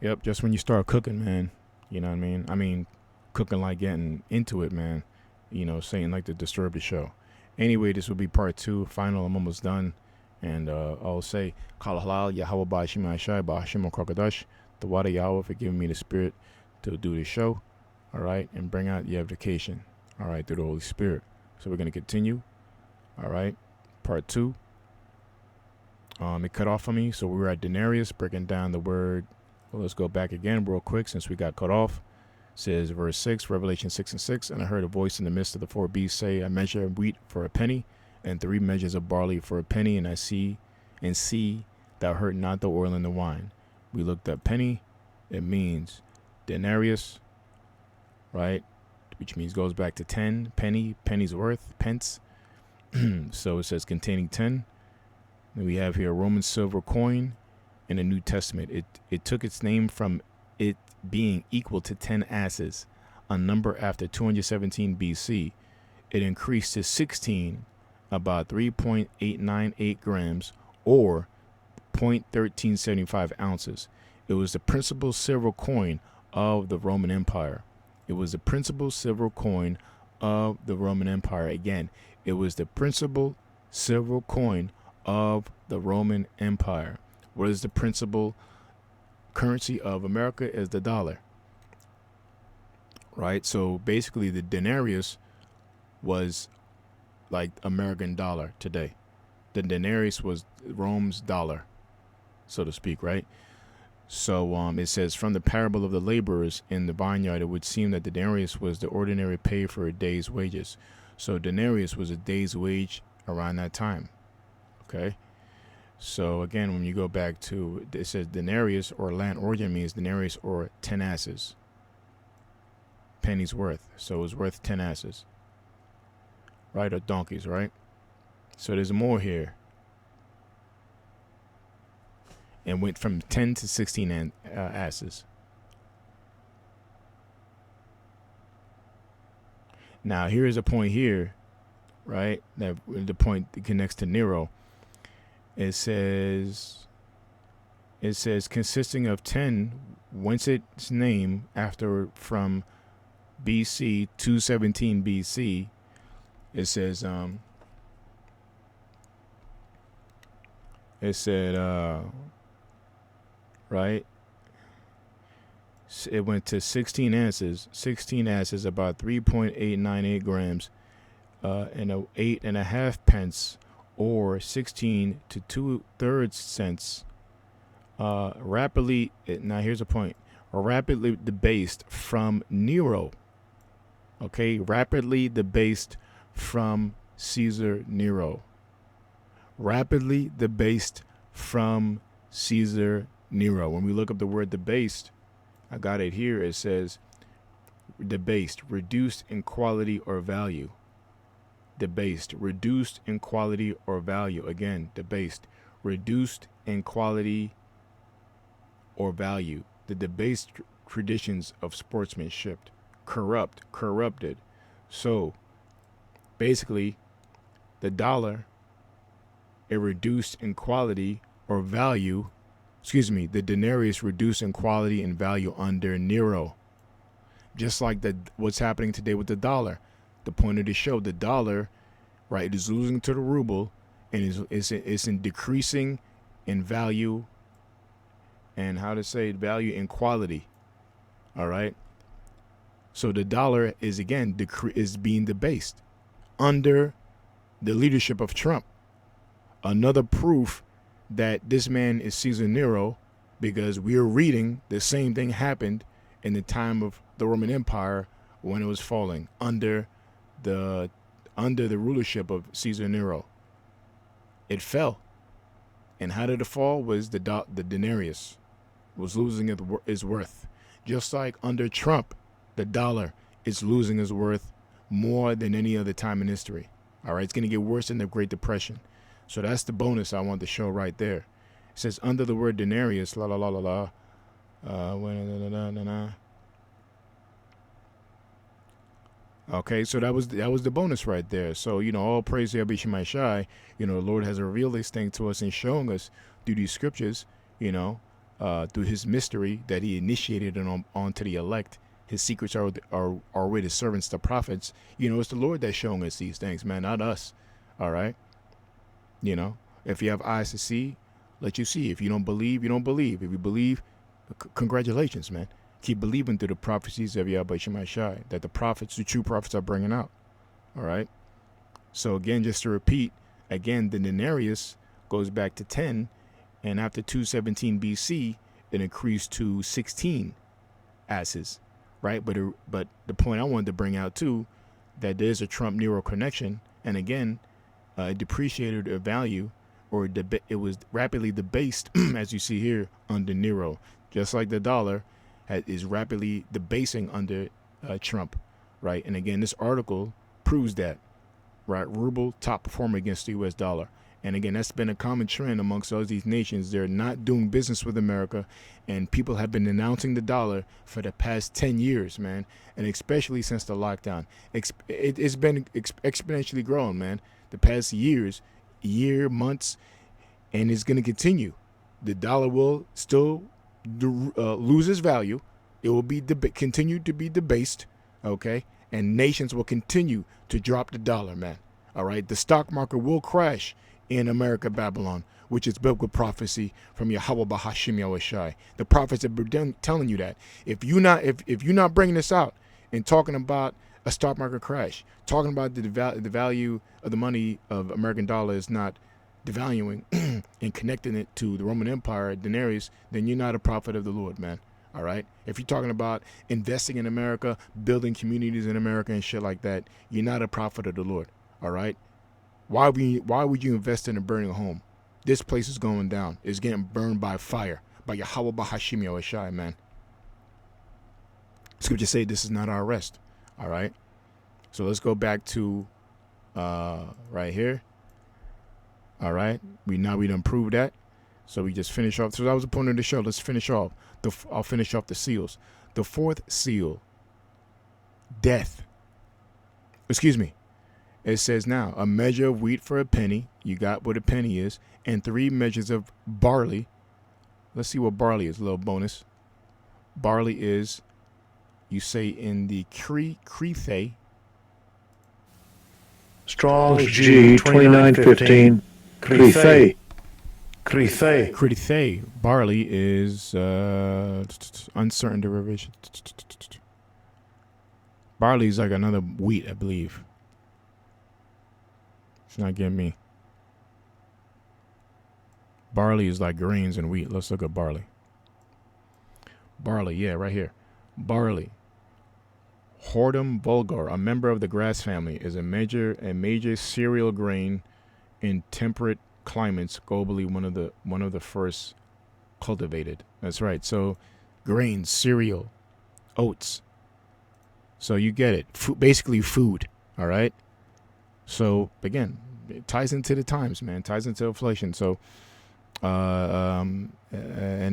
Yep, just when you start cooking, man. You know what I mean? I mean, cooking like getting into it, man. You know, saying like to disturb the show. Anyway, this will be part two. Final, I'm almost done. And I'll say, Kal halal, Yahweh Ba'ashim Ashai, Ba'ashim Krokadash, the water Yahweh for giving me the spirit to do the show. All right, and bring out the edification. All right, through the Holy Spirit. So we're going to continue. All right, part two. It cut off on me, so we were at Denarius, breaking down the word. Well, let's go back again real quick since we got cut off. It says verse 6, Revelation 6 and 6. And I heard a voice in the midst of the four beasts say, I measure wheat for a penny, and 3 measures of barley for a penny, and see, thou hurt not the oil and the wine. We looked up penny. It means denarius, right? Which means goes back to 10, penny's worth, pence. So it says containing 10. And we have here a Roman silver coin in the New Testament. It took its name from it being equal to 10 asses, a number after 217 BC. It increased to 16, about 3.898 grams, or 0.1375 ounces. It was the principal silver coin of the Roman Empire. It was the principal silver coin of the Roman Empire. Again, it was the principal silver coin of the Roman Empire. What is the principal currency of America? Is the dollar, right? So basically the denarius was like American dollar today. The denarius was Rome's dollar, so to speak, right? So it says, from the parable of the laborers in the vineyard, it would seem that the denarius was the ordinary pay for a day's wages. So denarius was a day's wage around that time. Okay. So again, when you go back to, it says denarius, or Latin origin, means denarius or 10 asses. Penny's worth. So it was worth 10 asses. Right? Or donkeys, right? So there's more here. And went from 10 to 16 asses. Now here's a point here, right? That the point that connects to NERO. It says consisting of 10, whence its name after from BC 217 BC. It says it said right, it went to 16 asses, about 3.898 grams, and 8.5 pence, or 16 to 2/3 cents. Rapidly, now here's a point, rapidly debased from Nero. Okay, rapidly debased from Caesar Nero. Rapidly debased from Caesar Nero. When we look up the word debased, I got it here. It says debased, reduced in quality or value. Debased, reduced in quality or value. Again, debased, reduced in quality or value. The debased traditions of sportsmanship. Corrupted. So basically, the dollar, it reduced in quality or value. The denarius reduced in quality and value under Nero. Just like what's happening today with the dollar. The point of the show, the dollar, right, is losing to the ruble, and is in decreasing in value, and value in quality. All right. So the dollar is again is being debased under the leadership of Trump. Another proof that this man is Caesar Nero, because we are reading the same thing happened in the time of the Roman Empire when it was falling under the rulership of Caesar Nero. It fell. And how did it fall? Was the denarius was losing its worth. Just like under Trump, the dollar is losing its worth more than any other time in history. All right, it's going to get worse than the Great Depression. So that's the bonus I want to show right there. It says under the word denarius, Okay, so that was the bonus right there. So, all praise to Yahweh Shemai Shai. The Lord has revealed this thing to us and showing us through these scriptures, through his mystery that he initiated onto the elect. His secrets are with his servants, the prophets. It's the Lord that's showing us these things, man, not us. All right. If you have eyes to see, let you see. If you don't believe, you don't believe. If you believe, congratulations, man. Keep believing through the prophecies of Yahweh Shemai Shai that the true prophets are bringing out. All right. So again, just to repeat, again, the denarius goes back to 10, and after 217 BC, it increased to 16 asses, right? But the point I wanted to bring out too, that there's a Trump-Nero connection, and again, it depreciated a value, or it was rapidly debased, as you see here, under Nero, just like the dollar is rapidly debasing under Trump, right? And again, this article proves that, right? Ruble top performer against the U.S. dollar. And again, that's been a common trend amongst all these nations. They're not doing business with America, and people have been denouncing the dollar for the past 10 years, man, and especially since the lockdown. It's been exponentially growing, man, the past months, and it's going to continue. The dollar will still lose its value. It will be continue to be debased, okay? And nations will continue to drop the dollar, man. All right? The stock market will crash in America, Babylon, which is built with prophecy from Yahweh Bahashim Yahushai. The prophets have been telling you that. If you're not bringing this out and talking about a stock market crash, talking about the value of the money of American dollar is not devaluing and connecting it to the Roman Empire, denarius, then you're not a prophet of the Lord, man. All right. If you're talking about investing in America, building communities in America and shit like that, you're not a prophet of the Lord. All right. Why would you invest in a burning home? This place is going down. It's getting burned by fire, by Yahweh Bahashim Yahushai, man. Scripture say this is not our rest. All right. So let's go back to right here. All right. We done proved that. So we just finish off. So that was the point of the show. Let's finish off. I'll finish off the seals. The fourth seal, death. Excuse me. It says now, a measure of wheat for a penny. You got what a penny is. And 3 measures of barley. Let's see what barley is. A little bonus. Barley is, you say in the Crethe. Strong's G 2915. Crethe. Barley is uncertain derivation. Barley is like another wheat, I believe. It's not getting me. Barley is like grains and wheat. Let's look at barley. Barley, yeah, right here. Barley. Hortum vulgar, a member of the grass family, is a major cereal grain in temperate climates globally, one of the first cultivated. That's right. So grains, cereal, oats. So you get it. Basically food. All right. So again, it ties into the times, man. It ties into inflation. So and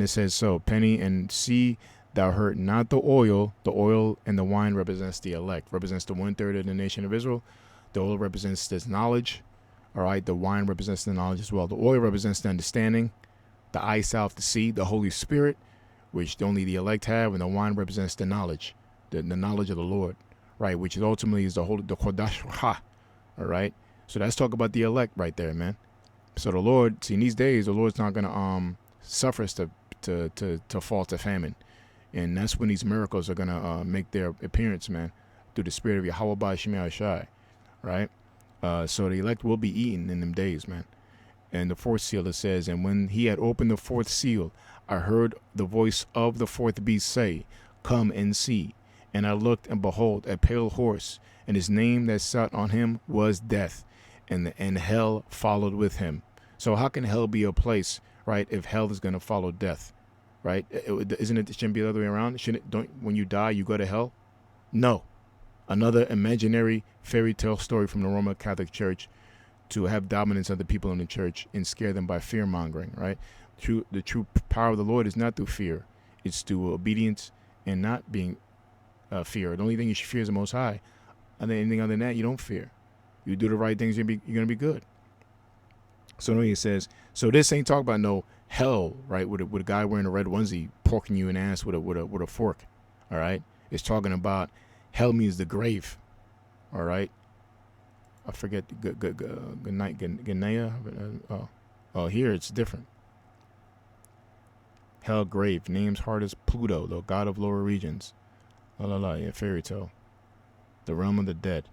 it says so, penny, and see thou hurt not the oil. The oil and the wine represents the elect, represents the 1/3 of the nation of Israel. The oil represents this knowledge. All right, the wine represents the knowledge as well. The oil represents the understanding, the eyesight to see, the Holy Spirit, which only the elect have, and the wine represents the knowledge, the knowledge of the Lord, right, which is ultimately is the Kodash Ha. All right, so let's talk about the elect right there, man. So the Lord, see, in these days, the Lord's not gonna suffer us to fall to famine, and that's when these miracles are gonna make their appearance, man, through the Spirit of Yahweh Ba'Shemai Shai, right? So the elect will be eaten in them days, man. And the fourth seal, it says, and when he had opened the fourth seal, I heard the voice of the fourth beast say, come and see. And I looked, and behold, a pale horse, and his name that sat on him was Death, and hell followed with him. So how can hell be a place, right, if hell is going to follow death, right? It shouldn't be the other way around? When you die, you go to hell? No. Another imaginary fairy tale story from the Roman Catholic Church to have dominance of the people in the church and scare them by fear mongering, right? The true power of the Lord is not through fear. It's through obedience and not being fear. The only thing you should fear is the Most High. And then anything other than that, you don't fear. You do the right things, you're going to be good. So anyway, it says, so this ain't talking about no Hell, right, with a guy wearing a red onesie poking you in the ass with a fork. All right, it's talking about hell means the grave. All right, I forget good night Ganea. Oh, here it's different. Hell grave, names hard as Pluto, the god of lower regions. Yeah, fairy tale, the realm of the dead.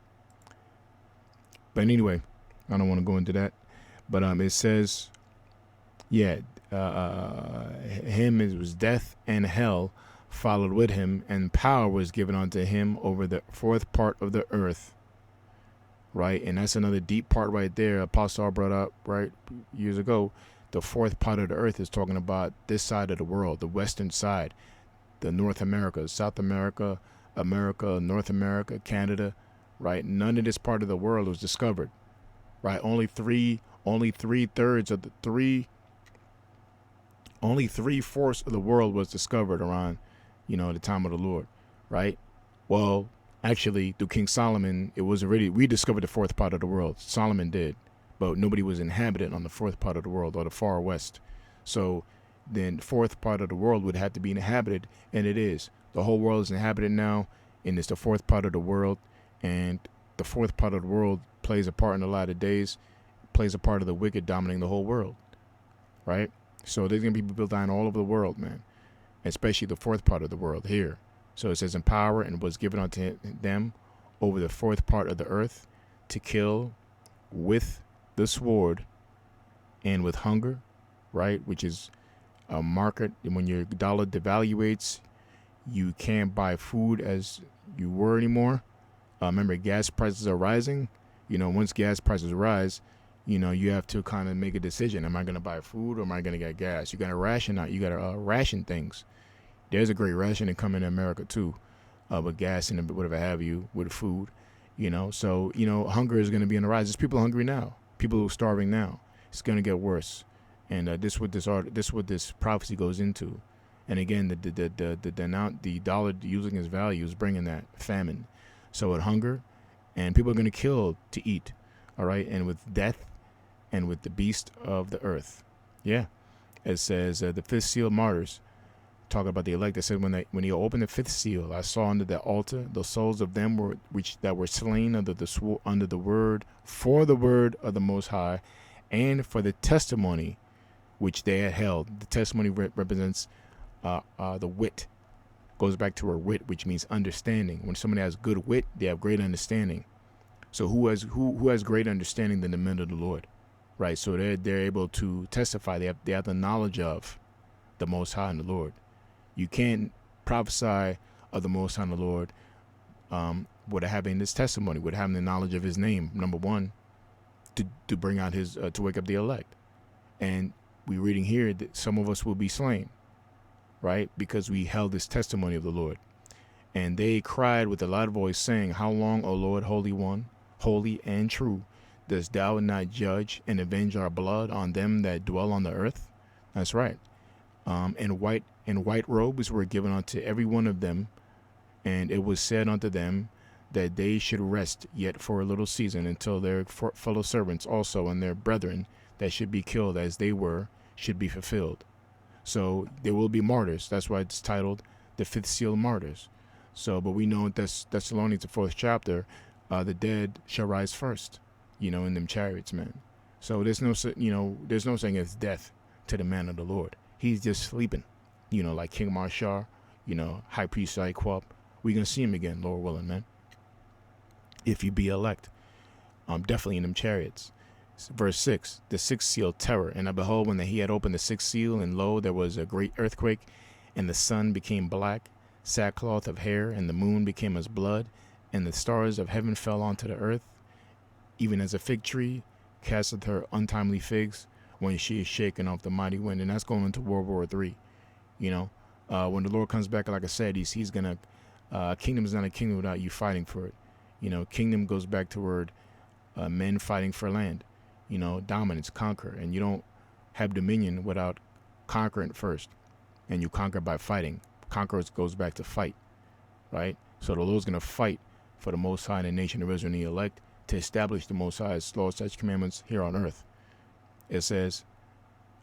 But anyway, I don't want to go into that. But it says, yeah, him it was death and hell followed with him, and power was given unto him over the fourth part of the earth. Right, and that's another deep part right there. Apostle brought up right years ago. The fourth part of the earth is talking about this side of the world, the western side, the North America, South America, America, North America, Canada. Right, none of this part of the world was discovered. Right, only three thirds of the only 3/4 of the world was discovered around, the time of the Lord. Right, well. Actually, through King Solomon, it was already, we discovered the fourth part of the world. Solomon did, but nobody was inhabited on the fourth part of the world, or the far west. So then fourth part of the world would have to be inhabited, and it is. The whole world is inhabited now, and it's the fourth part of the world, and the fourth part of the world plays a part in the latter days, plays a part of the wicked dominating the whole world, right? So there's going to be people dying all over the world, man, especially the fourth part of the world here. So it says, in power and was given unto them over the fourth part of the earth to kill with the sword and with hunger, right? Which is a market. And when your dollar devaluates, you can't buy food as you were anymore. Remember, gas prices are rising. Once gas prices rise, you have to kind of make a decision. Am I going to buy food or am I going to get gas? You got to ration out. You got to ration things. There's a great rationing coming in America too, with gas and whatever have you, with food, So hunger is going to be on the rise. There's people hungry now. People who are starving now. It's going to get worse, and this what this prophecy goes into. And again, the dollar using its value is bringing that famine. So with hunger, and people are going to kill to eat, all right, and with death, and with the beast of the earth. Yeah, it says the fifth seal martyrs. Talk about the elect. It said when he opened the fifth seal, I saw under the altar the souls of them that were slain under the word for the word of the Most High, and for the testimony which they had held. The testimony represents the wit. Goes back to her wit, which means understanding. When somebody has good wit, they have great understanding. So who has great understanding than the men of the Lord, right? So they're able to testify. They have the knowledge of the Most High and the Lord. You can't prophesy of the Most High and the Lord without having this testimony, without having the knowledge of His name. Number one, to bring out His to wake up the elect, and we're reading here that some of us will be slain, right? Because we held this testimony of the Lord, and they cried with a loud voice, saying, "How long, O Lord, Holy One, holy and true, dost Thou not judge and avenge our blood on them that dwell on the earth?" That's right. And white robes were given unto every one of them, and it was said unto them that they should rest yet for a little season, until their fellow servants also and their brethren that should be killed as they were should be fulfilled. So there will be martyrs. That's why it's titled the fifth seal martyrs. So, but we know in Thessalonians, the 4th chapter, the dead shall rise first, in them chariots, man. So there's no saying it's death to the man of the Lord. He's just sleeping, like King Marshar, High Priest Zyquop. We're going to see him again, Lord willing, man. If you be elect, definitely in them chariots. Verse 6, the sixth seal, terror. And I behold, when he had opened the sixth seal, and lo, there was a great earthquake, and the sun became black, sackcloth of hair, and the moon became as blood, and the stars of heaven fell onto the earth, even as a fig tree casteth her untimely figs when she is shaken off the mighty wind. And that's going into World War III. When the Lord comes back, like I said, he's gonna kingdom is not a kingdom without you fighting for it. Kingdom goes back toward men fighting for land, dominance, conquer, and you don't have dominion without conquering first, and you conquer by fighting. Conquerors goes back to fight, right? So the Lord's gonna fight for the Most High and the nation of Israel and the elect to establish the Most High's laws, such commandments here on earth. It says,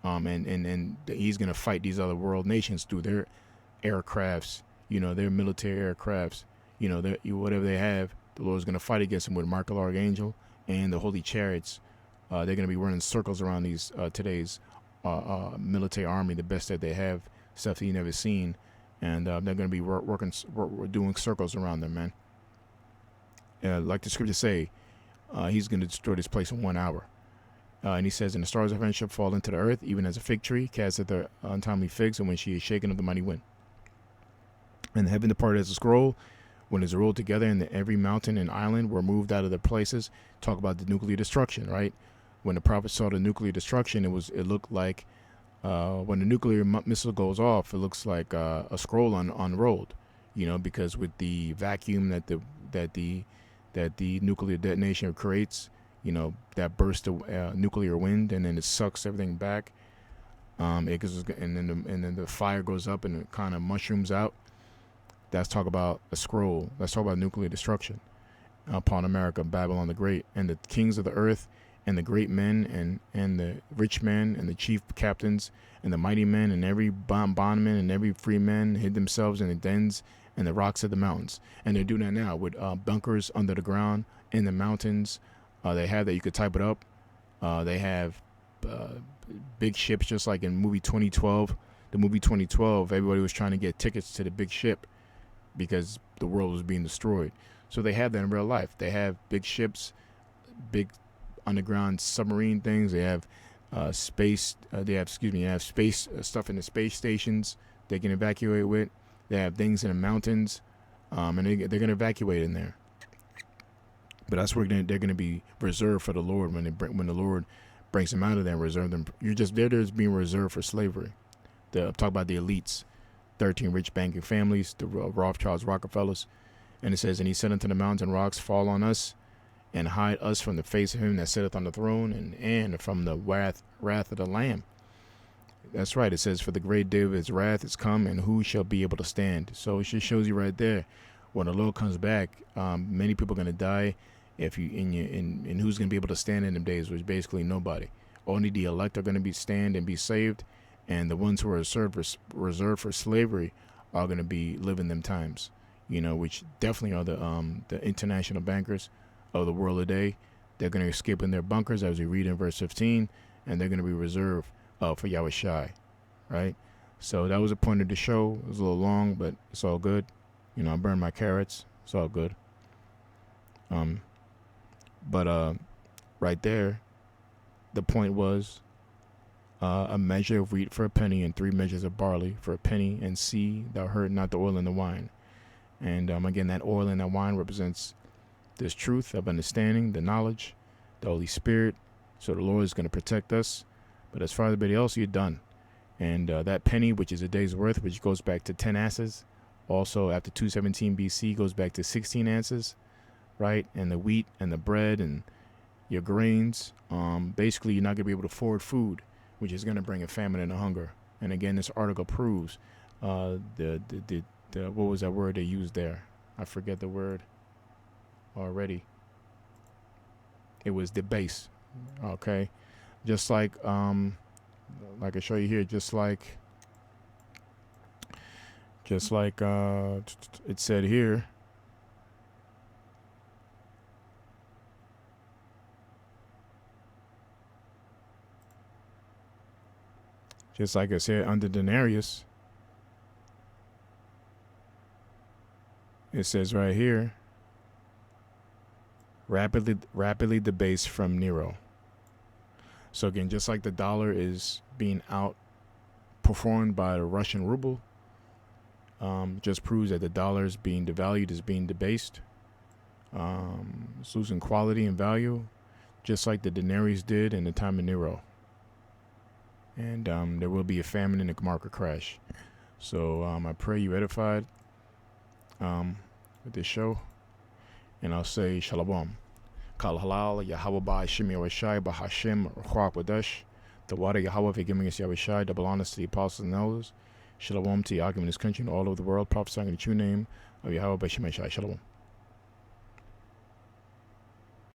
And he's going to fight these other world nations through their aircrafts, their military aircrafts, whatever they have. The Lord's going to fight against them with Michael Archangel and the holy chariots. They're going to be running circles around these today's military army, the best that they have, stuff that you never seen, and they're going to be doing circles around them, man. Like the scriptures say, he's going to destroy this place in 1 hour. And he says, and the stars of heaven shall fall into the earth, even as a fig tree casteth their untimely figs, and when she is shaken of the mighty wind. And the heaven departed as a scroll, when it's rolled together, and every mountain and island were moved out of their places. Talk about the nuclear destruction, right? When the prophet saw the nuclear destruction, it looked like when the nuclear missile goes off, it looks like a scroll unrolled, because with the vacuum that the nuclear detonation creates, that burst of nuclear wind, and then it sucks everything back. And then the fire goes up and it kind of mushrooms out. That's talk about a scroll. Let's talk about nuclear destruction upon America, Babylon the Great, and the kings of the earth, and the great men, and the rich men, and the chief captains, and the mighty men, and every bondman, and every free man hid themselves in the dens and the rocks of the mountains. And they're doing that now with bunkers under the ground in the mountains. They have that, you could type it up. They have big ships, just like in movie 2012. The movie 2012, everybody was trying to get tickets to the big ship because the world was being destroyed. So they have that in real life. They have big ships, big underground submarine things. They have space. They have space stuff in the space stations they can evacuate with. They have things in the mountains, and they're going to evacuate in there. But that's where they're going to be reserved for the Lord when the Lord brings them out of there and reserve them. They're just being reserved for slavery. Talk about the elites, 13 rich banking families, the Rothschilds, Rockefellers. And it says, and he said unto the mountains and rocks, fall on us, and hide us from the face of him that sitteth on the throne, and from the wrath of the Lamb. That's right. It says, for the great day of his wrath is come, and who shall be able to stand? So it just shows you right there, when the Lord comes back, many people are going to die. And who's going to be able to stand in them days? Which basically nobody. Only the elect are going to stand and be saved, and the ones who are reserved for slavery are going to be living them times. Which definitely are the international bankers of the world today. They're going to escape in their bunkers, as we read in verse 15, and they're going to be reserved for Yahweh Shai, right? So that was the point of the show. It was a little long, but it's all good. I burned my carrots. It's all good. But right there, the point was a measure of wheat for a penny, and 3 measures of barley for a penny, and see thou hurt not the oil and the wine. And again, that oil and that wine represents this truth of understanding, the knowledge, the Holy Spirit. So the Lord is going to protect us. But as far as everybody else, you're done. And that penny, which is a day's worth, which goes back to 10 asses, also after 217 BC goes back to 16 asses, right? And the wheat and the bread and your grains, basically you're not going to be able to afford food, which is going to bring a famine and a hunger. And again, this article proves what was that word they used there? I forget the word already. It was debased. Okay. Just like I show you here, just like it said here. Just like it said under Denarius, it says right here, rapidly debased from NERO. So again, just like the dollar is being outperformed by the Russian ruble, just proves that the dollar is being devalued, is being debased. It's losing quality and value, just like the denarius did in the time of NERO. And there will be a famine and a market crash. So I pray you edified with this show. And I'll say shalom. Kal halal Yahweh ba Hashem Yahweh Shai ba Hashem Ruach Wadash. The water Yahweh for giving us Yahweh Shai. Double honors to the apostles and elders. Shalom to Yahweh in this country and all over the world. Prophesying in the true name of Yahweh ba Hashem Shai. Shalom.